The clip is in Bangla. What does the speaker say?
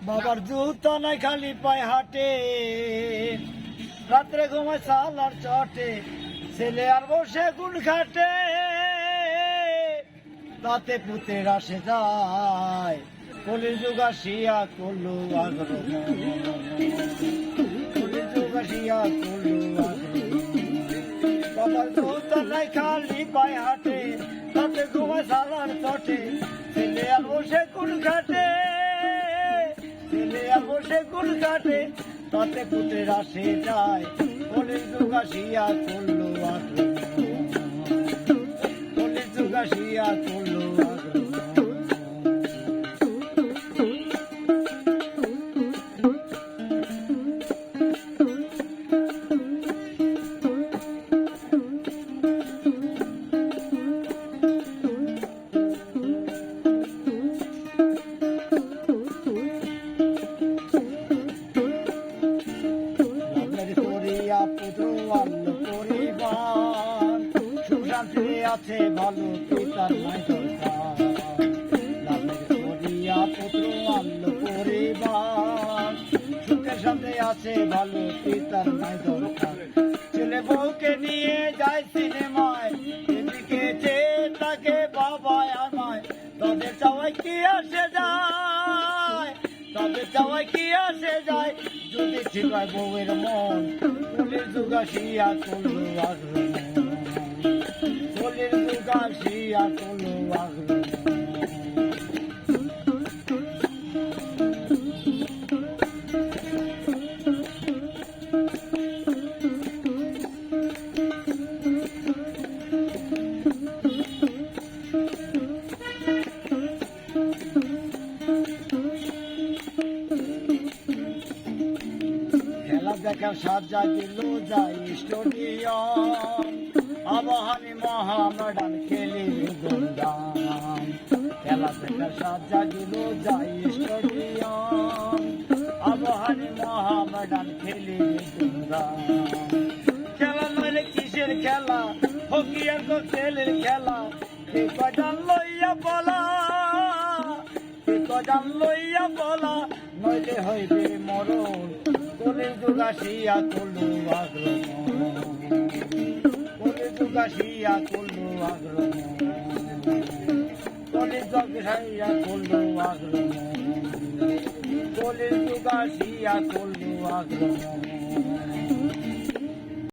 বাবার জুতা নাই খালি পায়ে হাঁটে, রাত্রে ঘুমায় সালার চটে, ছেলে আর বসে গুণ খাটে, তাতে পুতের আসে যায়, কলির যুগ আসিয়া করলু আগ্রহ, কলির যুগ আসিয়া করলু আগ্রহ। বাবার জুতা নাই খালি পায়ে হাঁটে, রাত্রে ঘুমায় সালার চটে, ছেলে আর বসে গুণ খাটে, ছেলে আর বসে গুণ কাটে, তাতে পুতের আসে যায়, কলির যুগ আসিয়া করলু আগ্রহ, কলির যুগ আসিয়া করলু আগ্রহ। আছে ভালো পিতার নাই দরকার, লাভের করিয়া পুত্র আনল পরিবার, সুখের সাথে আছে ভালো পিতার নাই দরকার। ছেলে বউকে নিয়ে যায় সিনেমায়, এদিকে চেয়ে তাকে বাবায় আমায়, তাদের চাওয়ায় কি আসে যায়, তাদের চাওয়ায় কি আসে যায়, যদি ঠিক হয় বউয়ের মন, কলির যুগ আসিয়া করলু আগ্রহ, কলির যুগ আসিয়া করলু আগ্রহ। খেলা দেখার সাজা দিল যায় স্টেডিয়াম, আবাহানি মহামেডান খেলি গুন্ডাম, খেলা দেখার সাজা দিল যায় স্টেডিয়াম, আবাহানি মহামেডান খেলি গুন্ডাম। খেলা নইলে কিসের খেলা, হকি আর ছেলের খেলা, কে কদান লইয়া বলা, কে কদান লইয়া বলা, নইলে হইবে মরণ, কলির যুগ আসিয়া করলু আগ্রহ, কলির যুগ আসিয়া করলু আগ্রহ, কলির যুগ আসিয়া করলু আগ্রহ, কলির যুগ আসিয়া করলু আগ্রহ।